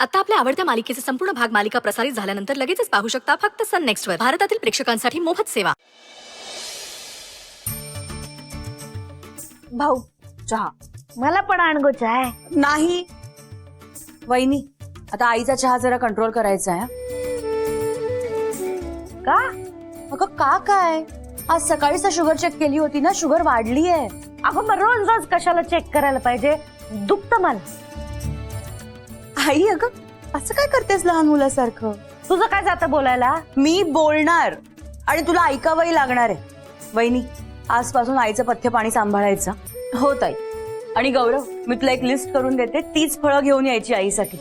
आता आपल्या आवडत्या मालिकेचे संपूर्ण भाग मालिका प्रसारित झाल्यानंतर लगेचच पाहू शकता फक्त सन नेक्स्ट वर. भारतातील प्रेक्षकांसाठी मोफत सेवा. भाऊ चहा. मला पण आण गो चहा. नाही वहिनी, आता आईचा चहा जरा कंट्रोल करायचा आहे. का? अगं का काय, आज सकाळीच शुगर चेक केली होती ना, शुगर वाढली आहे. अगं मग रोज रोज कशाला चेक करायला पाहिजे, दुखतं मला. आई अगं असं काय करतेस लहान मुलासारखं. तुझं काय जातं बोलायला. मी बोलणार आणि तुला ऐकावंही लागणार आहे. वहिनी, आजपासून आईचं पथ्य पाणी सांभाळायचं. हो ताई. आणि गौरव, मी तुला एक लिस्ट करून देते, तीच फळं घेऊन यायची आईसाठी.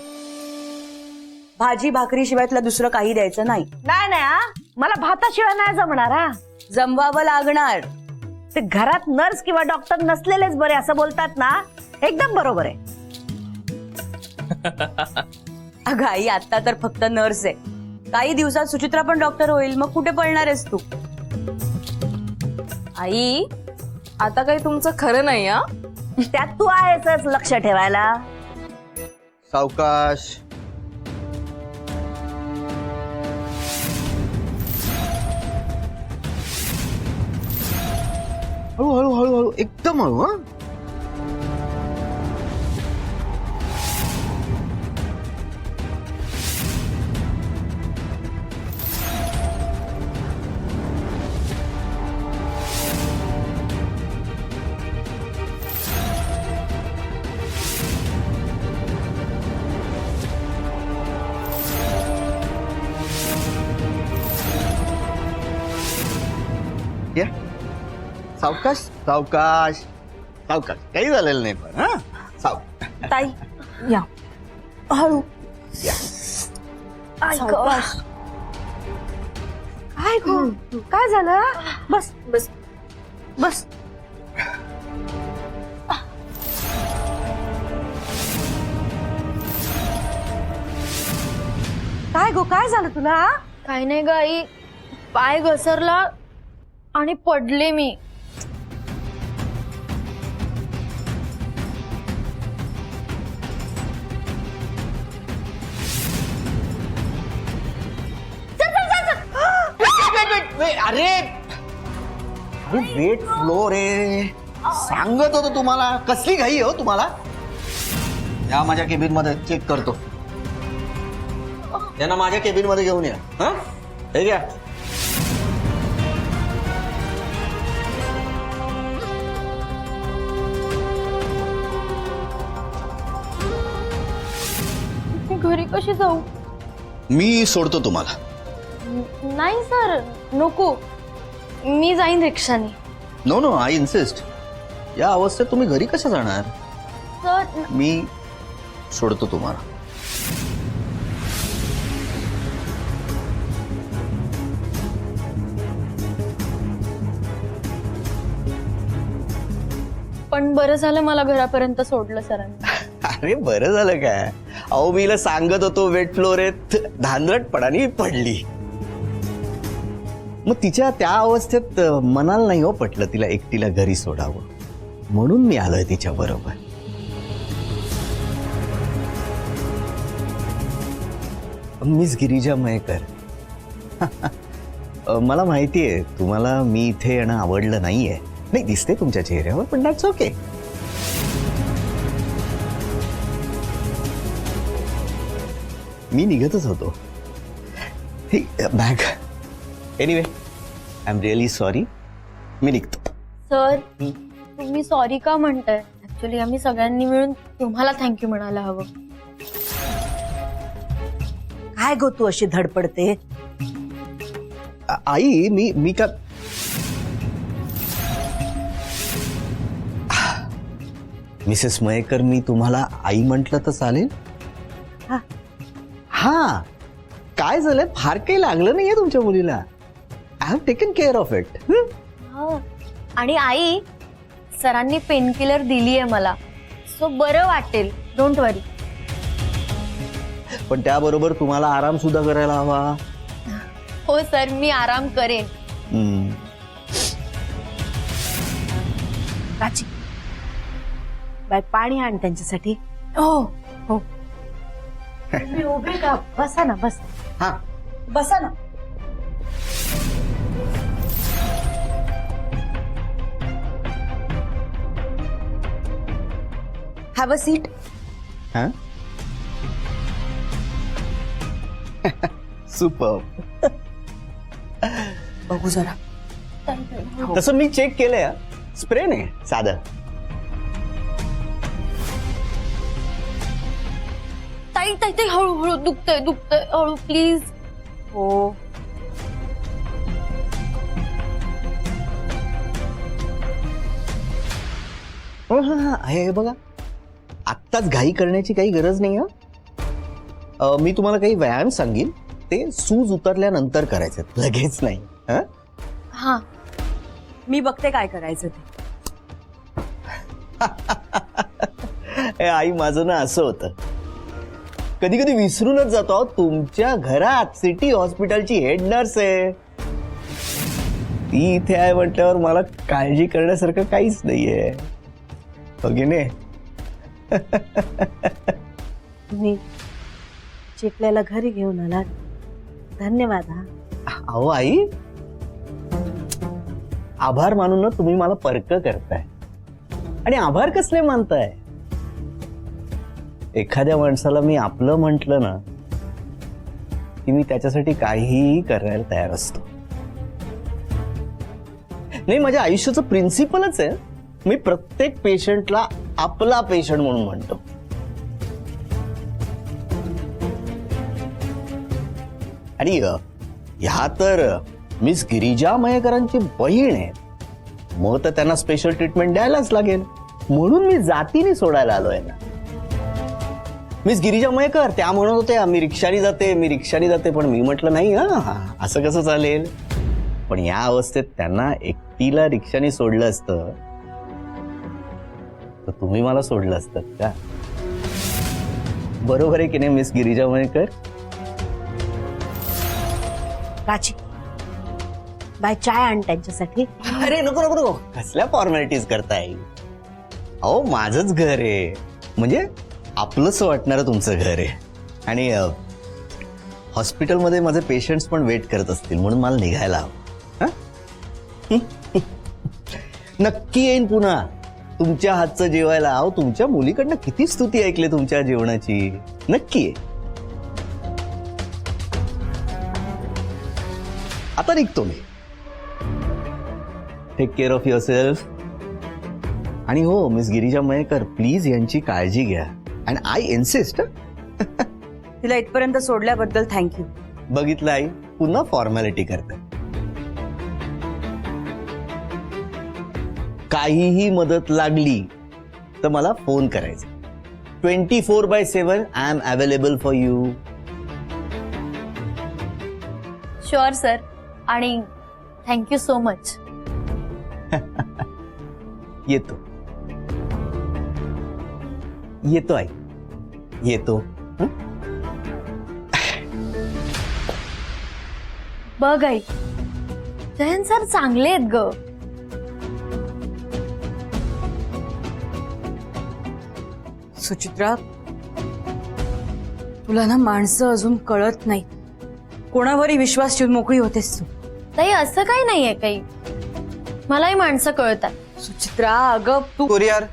भाजी भाकरी शिवाय तुला दुसरं काही द्यायचं नाही. नाही नाही हा, मला भाताशिवाय नाही जमणार. हा, जमवावं लागणार. ते घरात नर्स किंवा डॉक्टर नसलेलेच बरे असं बोलतात ना, एकदम बरोबर आहे. अगं आई, आता तर फक्त नर्स आहे, काही दिवसात सुचित्रा पण डॉक्टर होईल, मग कुठे पळणार आहेस तू. आई आता काही तुमचं खरं नाही. हा, त्यात तू आहेसच लक्ष ठेवायला. सावकाश. हळू हळू हळू हळू, एकदम हळू. हा, या. सावकाश सावकाश सावकाश, काही झालेलं नाही. पण हा ताई या हळू. सावकाश. काय गो, काय झालं. बस बस बस. काय गो, काय झालं तुला. काही नाही ग आई, पाय घसरला आणि पडले मी. अरे वेट फ्लो रे, सांगत होतो तुम्हाला. कसली घाई हो तुम्हाला. या माझ्या केबिन मध्ये चेक करतो. त्यांना माझ्या केबिन मध्ये घेऊन या. हा, हे घ्या. घरी कशी जाऊ. मी सोडतो तुम्हाला. नाही सर, नको, मी जाईन रिक्षाने. No no, I insist. या अवस्थेत तुम्ही घरी कसं जाणार. सर मी सोडतो तुम्हाला. पण बरं झालं मला घरापर्यंत सोडलं सरांनी. अरे बरं झालं काय. अहो मी सांगत होतो वेट फ्लोर आहेत, धांदरटपणाने पडली. मग तिच्या त्या अवस्थेत मनाला नाही हो पटलं तिला एकटीला घरी सोडावं, म्हणून मी आलोय तिच्या बरोबर. मिस गिरिजा मयेकर, मला माहितीये तुम्हाला मी इथे येणं आवडलं नाहीये. नाही, दिसते तुमच्या चेहऱ्यावर, पण दॅट्स ओके. मी निघतच होतो. हे bag. Anyway, I am really sorry. मी निघतो. सर तुम्ही सॉरी का म्हणताय. ऍक्च्युली आम्ही सगळ्यांनी मिळून तुम्हाला थँक्यू म्हणायला हवं. काय गो तू अशी धडपडते. आई मी का मिसेस मयेकर, मी तुम्हाला आई म्हटलं तर चालेल. हा. हा, काय झालंय, फार काही लागलं नाहीये तुमच्या मुलीला. I have taken care of it. आणि आई, सरांनी पेनकिलर दिली आहे मला, सो बरं वाटेल. डोंट वरी. पण त्याबरोबर तुम्हाला आराम सुद्धा करायला हवा. हो सर, मी आराम करेन. प्राची, बाय पाणी आण त्यांच्यासाठी. हो हो. तुम्ही उभे का? बसा ना, बस. हा बसा ना. Have a seat. हा सुपर. बघू जरा. तसं मी चेक केलंय. स्प्रे नाही साधं. ताई ताई ताई हळूहळू दुखतंय हळू प्लीज. हो. हे बघा, आत्ताच घाई करण्याची काही गरज नाही. मी तुम्हाला काही व्यायाम सांगेन, ते सूज उतरल्यानंतर करायचे, लगेच नाही. हं? हा मी बघते काय करायचं ते. ए, आई माझं ना असं होतं, कधी कधी विसरूनच जातो अहो, तुमच्या घरात सिटी हॉस्पिटलची हेड नर्स आहे. ती इथे आहे म्हटल्यावर मला काळजी करण्यासारखं काहीच नाहीये. हो की नाही? तुम्ही चिपल्याला घरी घेऊन आलात, धन्यवाद. हा, अहो आई, आभार मानून ना तुम्ही मला पर्क करताय. आणि आभार कसले मानताय? एखाद्या माणसाला मी आपलं म्हटलं ना की मी त्याच्यासाठी काहीही करायला तयार असतो. नाही, माझ्या आयुष्याचं प्रिन्सिपलच आहे, मी प्रत्येक पेशंटला आपला पेशंट म्हणून म्हणतो. आणि ह्या तर मिस गिरिजा मयेकरांची बहीण आहे, मग तर त्यांना स्पेशल ट्रीटमेंट द्यायलाच लागेल, म्हणून मी जातीने सोडायला आलोय ना. मिस गिरिजा मयेकर त्या म्हणत होत्या मी रिक्षाने जाते, पण मी म्हटलं नाही, असं कसं चालेल. पण या अवस्थेत त्यांना एकटीला रिक्षाने सोडलं असतं तर तुम्ही मला सोडलं असतं का? बरोबर आहे की नाही मिस गिरिजा मयेकर? प्राची, बाय चाय आण त्यांच्यासाठी. अरे नको नको नको, कसल्या फॉर्मॅलिटीज करताय? अहो माझंच घर आहे, म्हणजे आपलंच वाटणारं तुमचं घर आहे. आणि हॉस्पिटलमध्ये माझे पेशंट्स पण वेट करत असतील, म्हणून मला निघायला हवं. नक्की येईन पुन्हा तुमच्या हातचं जेवायला. अहो तुमच्या मुलीकडनं किती स्तुती ऐकले तुमच्या जेवणाची. नक्की आहे. आता निघतो मी. Take care of your yourself हो मिस गिरिजा मयेकर, प्लीज यांची काळजी घ्या. And I insist. तिला इथपर्यंत सोडल्याबद्दल थँक्यू. बघितलं आई, पुन्हा फॉर्मॅलिटी करते. काहीही मदत लागली तर मला फोन करायचा. 24/7 I am available for you. Sure sir. आणि थँक्यू सो मच. येतो आई, येतो. बघ आई, जयंत सर चांगले आहेत ग. सुचित्रा, तुला ना माणसं अजून कळत नाही. कोणावरही विश्वास ठेवून मोकळी होतेस तू. ताई असं काही नाहीये काही, मलाही माणसं कळतात. सुचित्रा अगं तू कुरिअर.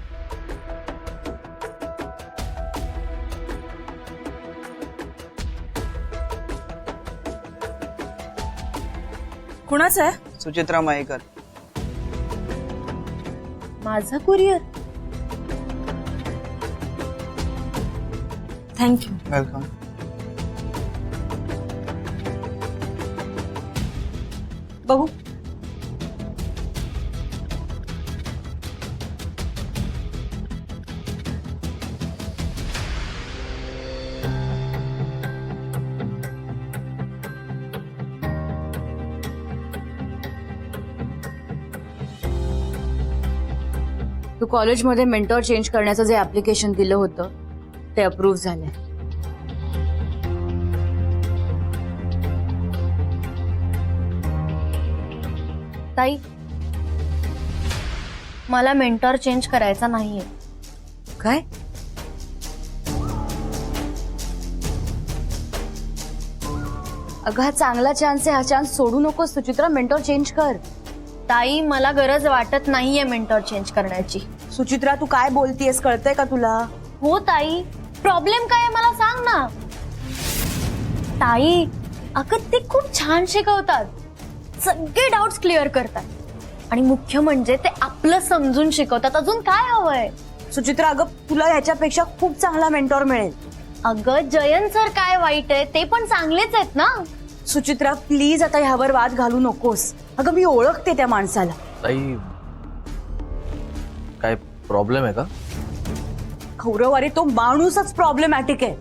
कुणाचं आहे? सुचित्रा मयेकर. माझा कुरिअर. थँक्यू. वेलकम. बघू. तू कॉलेजमध्ये मेंटॉर चेंज करण्याचं जे ऍप्लिकेशन दिलं होतं ते अप्रूव्ह झालंय. ताई, मला मेंटॉर चेंज करायचा नाहीये. काय? अगं हा चांगला चान्स आहे, हा चान्स सोडू नकोस सुचित्रा. मेंटॉर चेंज कर. ताई मला गरज वाटत नाहीये मेंटॉर चेंज करण्याची. सुचित्रा तू काय बोलतीयस, कळतंय का तुला? हो ताई, प्रॉब्लेम काय आहे मला सांग ना. ताई अगं ते खूप छान शिकवतात, सगळे डाऊट्स क्लिअर करतात आणि मुख्य म्हणजे ते आपलं समजून शिकवतात. अजून काय हवंय? सुचित्रा अगं तुला ह्याच्यापेक्षा खूप चांगला मेंटॉर मिळेल. अगं जयंत सर काय वाईट आहे, ते पण चांगलेच आहेत ना. सुचित्रा प्लीज आता ह्यावर वाद घालू नकोस. अगं मी ओळखते त्या माणसाला. ताई काय प्रॉब्लेम आहे का? गौरव अरे तो माणूसच प्रॉब्लेमॅटिक आहे.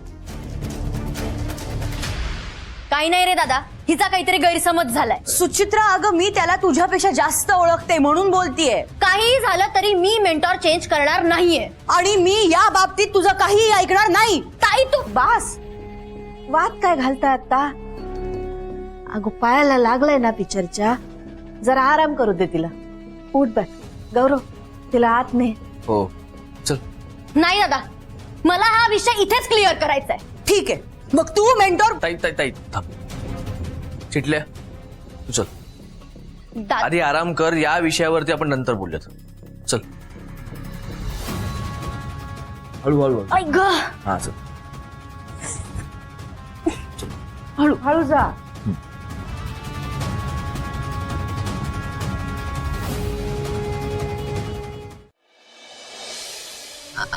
काही नाही रे दादा, हिचा काहीतरी गैरसमज झालाय. सुचित्रा अगं मी त्याला तुझ्यापेक्षा जास्त ओळखते म्हणून बोलतीये. काही झालं तरी मी मेंटॉर चेंज करणार नाहीये. आणि मी या बाबतीत तुझं काहीही ऐकणार नाही. ताई तू बास, वाद काय घालताय आता? अगो पायाला लागलाय ना पिक्चरच्या, जरा आराम करू दे तिला. उठ बॅ गौरव, तिला आत ने. हो चल. नाही दादा, मला हा विषय इथेच क्लिअर करायचा आहे. ठीक आहे मग तू मेंटॉर. ताई ताई ताई थांब. चिटल्या तू चल आधी आराम कर. या विषयावरती आपण नंतर बोलूयात. चल हळू. ऐक ग, हा चल. हळू हळू जा.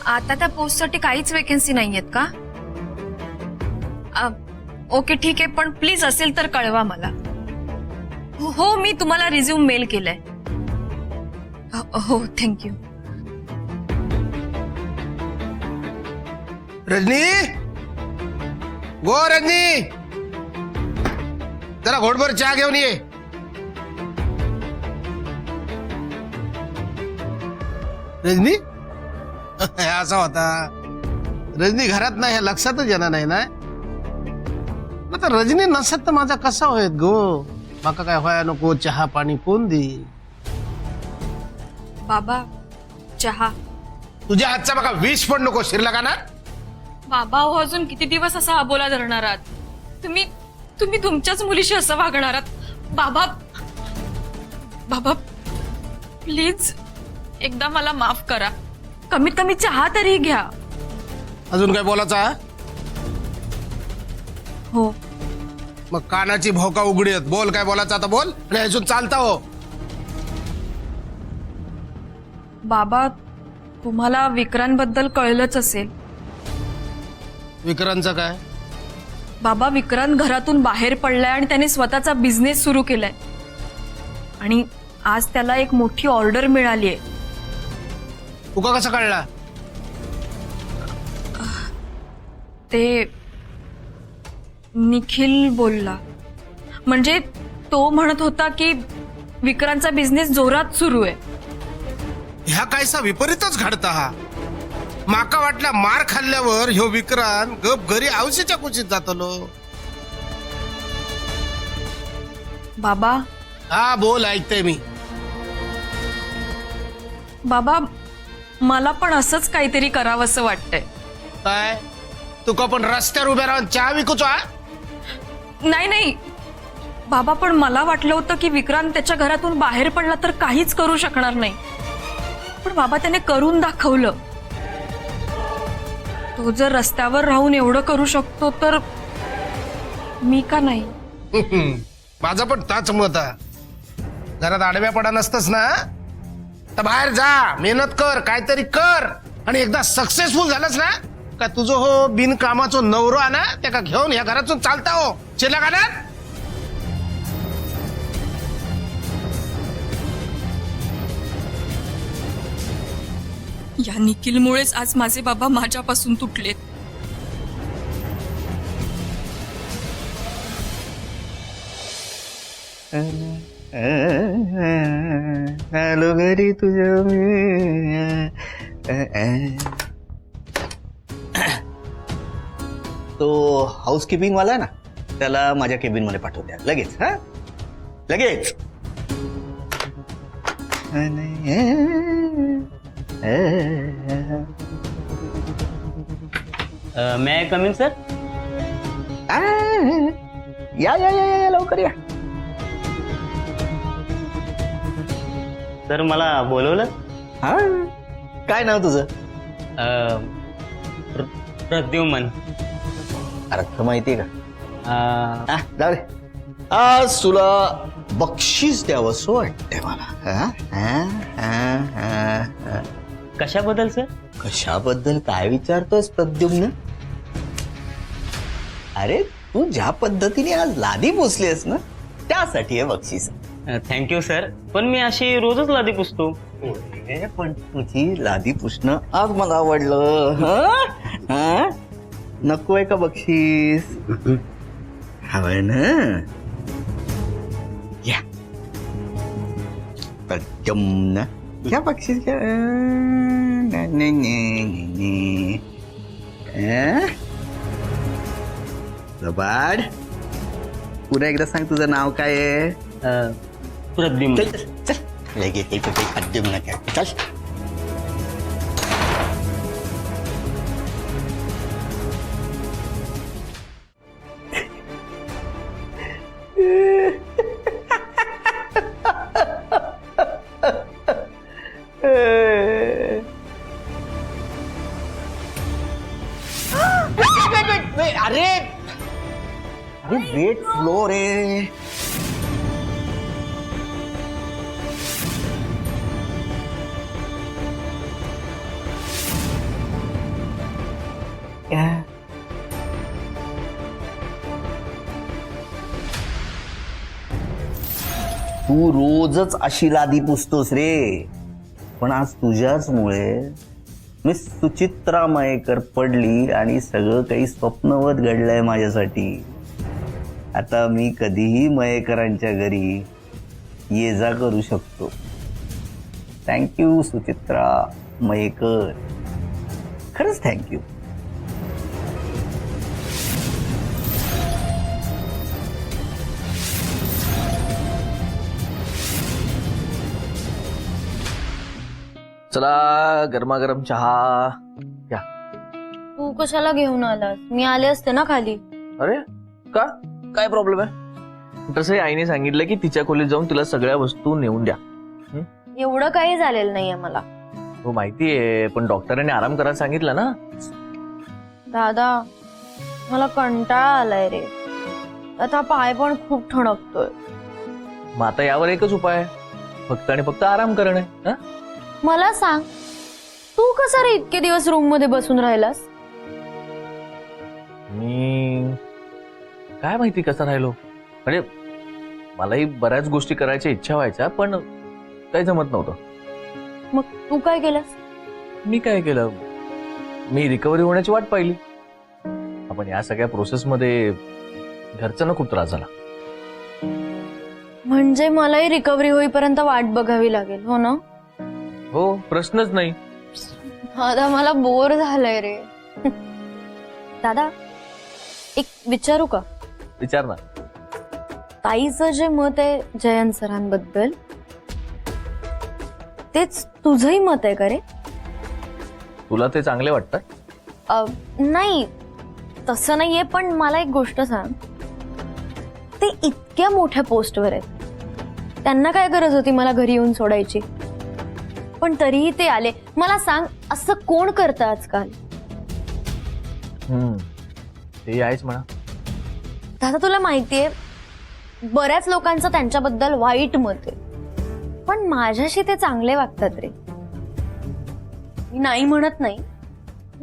आता त्या पोस्टसाठी काहीच वेकेन्सी नाहीयेत का? ओके ठीक आहे, पण प्लीज असेल तर कळवा मला. हो मी तुम्हाला रिझ्यूम मेल केलाय. हो थँक्यू. रजनी, गो रजनी, जरा घोटभर चहा घेऊन ये. रजनी असा होता. रजनी घरात नाही हे लक्षातच येणार नाही ना. आता रजनी नसत तर माझा कसा होत गो. माका काय व्हाया नको, चहा पाणी कोण दे. बाबा चहा. तुझ्या हातचा बघा विष पण नको शिरला का ना. बाबा हो अजून किती दिवस असा अबोला धरणार आहात तुम्ही? तुम्ही तुमच्याच मुलीशी असं वागणार आहात? बाबा बाबा प्लीज एकदा मला माफ करा. कमीत कमी चहा तरी घ्या. अजून काय बोलायचा? हो मग कानाची भोका उघडी आहेत. बोल काय बोलायचं आता बोल. आणि अजून चालता हो. बाबा तुम्हाला विक्रांतबद्दल कळलंच असेल. विक्रांतचं काय? बाबा विक्रांत घरातून बाहेर पडलाय आणि त्याने स्वतःचा बिझनेस सुरू केलाय आणि आज त्याला एक मोठी ऑर्डर मिळालीये. तुका कसं कळला? ते निखिल बोलला. म्हणजे तो म्हणत होता की विक्रांतचा बिझनेस जोरात सुरू आहे. ह्या कायसा विपरीतच घडता हा. माका वाटला मार खाल्ल्यावर ह्यो विक्रांत गप घरी औषधीच्या कुशीत जातलो. बाबा हा बोल, ऐकते मी. बाबा मला पण असंच काहीतरी करावंसं वाटतंय. काय तुका पण रस्त्यावर उभ्या राहून चहा विकूचो? नाही नाही बाबा, पण मला वाटलं होतं की विक्रांत त्याच्या घरातून बाहेर पडला तर काहीच करू शकणार नाही. पण बाबा त्याने करून दाखवलं. तो जर रस्त्यावर राहून एवढं करू शकतो तर मी का नाही? माझं पण ताच मत आहे. घरात आडव्या पडा नसतस ना तर बाहेर जा, मेहनत कर, काहीतरी कर आणि एकदा सक्सेसफुल झालंस ना का तुझं हो बिनकामाचो नवरो ना त्या घेऊन या घरातून चालता हो. चिल्ला का ना? या निखिलमुळेच आज माझे बाबा माझ्यापासून तुटलेत. आलो घरी तुझ्या मी. तो हाऊसकीपिंग वाला ना, त्याला माझ्या केबिन मध्ये पाठवू द्या लगेच. हा लगेच. May I come in, sir? या या या या लवकर या. तर मला बोलवलं. हा काय नाव तुझं? प्रद्युमन. अर्थ माहितीये का? अं, जाऊ दे. आज तुला बक्षीस द्यावं असं वाटतंय मला. हा? हा? हा? हा? हा. कशाबद्दल सर? कशाबद्दल काय विचारतोस प्रद्युम्न? अरे तू ज्या पद्धतीने आज लादी पुसलीस ना त्यासाठी हे बक्षीस. थँक्यू सर, पण मी अशी रोजच लादी पुसतो. पण तुझी लादी पुसणं आज मला आवडलं. हा? हा? नकोय का बक्षीस? हवंय ना? या प्रद्युम्न घ्या बक्षीस घ्या. ने, ने, ने, ने. लबाड, पुन्हा एकदा सांग तुझं नाव काय आहे? प्रद्युमन. चल चल चल लगेच प्रद्युम्न काय. चल अरे अरे वेट फ्लो रे. तू रोजच अशी लादी पुसतोस रे, पण आज तुझ्याच मुळे मी सुचित्रा मयेकर पडली आणि सगळं काही स्वप्नवत घडलंय माझ्यासाठी. आता मी कधीही मयेकरांच्या घरी ये जा करू शकतो. थँक्यू सुचित्रा मयेकर, खरंच थँक्यू. चला गरमागरम चहा घ्या. तू कशाला घेऊन आलास? मी आले असते ना खाली. अरे का काय प्रॉब्लेम आहे? तसंही आईने सांगितलं की तिच्या खोलीत जाऊन तिला सगळ्या वस्तू नेऊन द्या. एवढं काही झालेलं नाहीये मला. हो माहितीये, पण डॉक्टरांनी आराम करायला सांगितलं ना. दादा, मला कंटाळा आलाय रे. आता पाय पण खूप ठणकतोय. मग आता यावर एकच उपाय आहे, फक्त आणि फक्त आराम करणे. हं? मला सांग, तू कसा रे इतके दिवस रूम मध्ये बसून राहिलास? मी काय माहिती कसं राहिलो. म्हणजे मलाही बऱ्याच गोष्टी करायच्या इच्छा व्हायच्या, पण काही जमत नव्हतं. मग तू काय केलंस? मी काय केलं, मी रिकव्हरी होण्याची वाट पाहिली. आपण या सगळ्या प्रोसेसमध्ये घरच्यांना खूप त्रास झाला. म्हणजे मलाही रिकव्हरी होईपर्यंत वाट बघावी लागेल, हो ना? हो, प्रश्नच नाही. दादा, मला बोर झालंय रे. दादा, एक विचारू का? विचार ना. ताईचं जे मत आहे जयंत सरांबद्दल, तेच तुझंही मत आहे का रे? तुला ते चांगले वाटतात? नाही, तसं नाहीये, पण मला एक गोष्ट सांग. ते इतक्या मोठ्या पोस्टवर आहेत, त्यांना काय गरज होती मला घरी येऊन सोडायची? पण तरीही ते आले. मला सांग, असं कोण करतं आजकाल? ते आहेच म्हणा. दादा, तुला माहितीये, बऱ्याच लोकांचं त्यांच्याबद्दल वाईट मत आहे, पण माझ्याशी ते चांगले वागतात रे. मी नाही म्हणत नाही,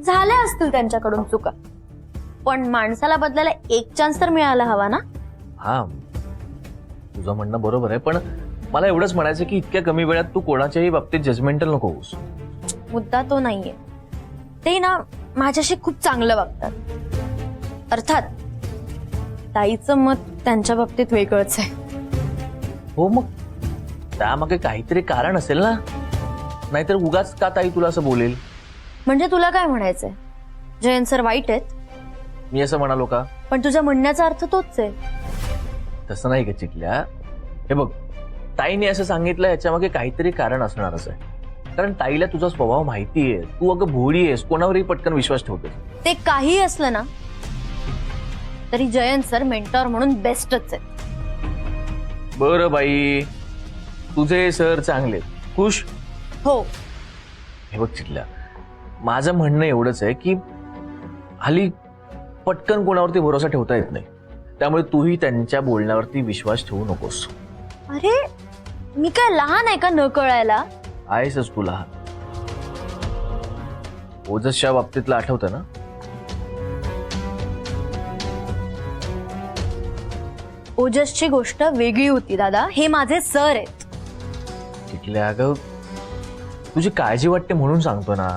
झाल्या असतील त्यांच्याकडून चुका, पण माणसाला बदलायला एक चान्स तर मिळायला हवा ना. हा, तुझं म्हणणं बरोबर आहे, पण मला एवढंच म्हणायचं की इतक्या कमी वेळात तू कोणाच्याही बाबतीत जजमेंटल नको होऊस. मुद्दा तो नाहीये. ते ना माझ्याशी खूप चांगलं वागतात. अर्थात ताईचं मत त्यांच्या बाबतीत वेगळंच आहे. हो, मग त्यामागे काहीतरी कारण असेल ना, नाहीतर उगाच का ताई तुला असं बोलेल? म्हणजे तुला काय म्हणायचंय, जयंत सर वाईट आहेत? मी असं म्हणालो का? पण तुझ्या म्हणण्याचा अर्थ तोच आहे. तसं नाही का चिकल्या. हे बघ, ताईने असं सांगितलं याच्यामागे काहीतरी कारण असणारच आहे. कारण ताईला तुझा स्वभाव माहितीये, तू अगं भोळी आहेस, कोणावरही पटकन विश्वास ठेवतेस. ते काही असलं ना तरी जयंत सर मेंटॉर म्हणून बेस्टच आहेत. बरं बाई, तुझे सर चांगले, खुश. हो, हे बघ चिटल्या, माझं म्हणणं एवढंच आहे की हल्ली पटकन कोणावरती भरोसा ठेवता येत नाही. त्यामुळे तूही त्यांच्या बोलण्यावरती विश्वास ठेवू नकोस. अरे मी काय लहान आहे का न कळायला? आहेसच तू लहान. ओजसच्या बाबतीतलं आठवतं ना? ओजसची गोष्ट वेगळी होती दादा, हे माझे सर आहेत. चिटल्या, अगं तुझी काळजी वाटते म्हणून सांगतो ना.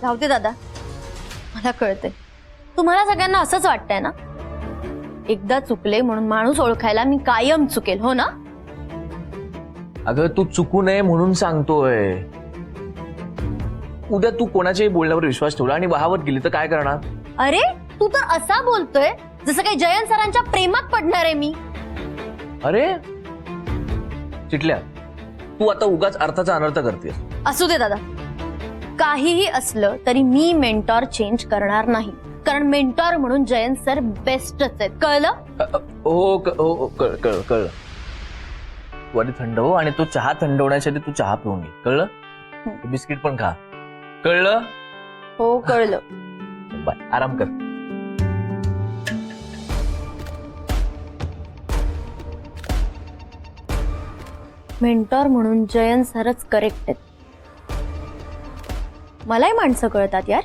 राहते दादा, मला कळतंय तुम्हाला सगळ्यांना असंच वाटतंय ना. एकदा चुकले म्हणून माणूस ओळखायला मी कायम चुकेल, हो ना? अगं तू चुकू नये म्हणून सांगतोय. उद्या तू कोणाच्याही बोलण्यावर विश्वास ठेवला आणि वाहवत गेली तर काय करणार? अरे तू तर असा बोलतोय जसं काही जयंत सरांच्या प्रेमात पडणार आहे मी. अरे चिटल्या, तू आता उगाच अर्थाचा अनर्थ करतेस. असू दे दादा, काहीही असलं तरी मी मेंटॉर चेंज करणार नाही, कारण मेंटॉर म्हणून जयंत सर बेस्टच आहेत, कळलं? हो कळलं. तू आधी थंड हो आणि तो चहा थंड होण्यासाठी तू चहा पिऊन घे, कळलं? बिस्किट पण खा, कळलं? हो कळलं. बाय, आराम कर. मेंटॉर म्हणून जयंत सरच करेक्ट आहेत. मलाही माणसं कळतात यार.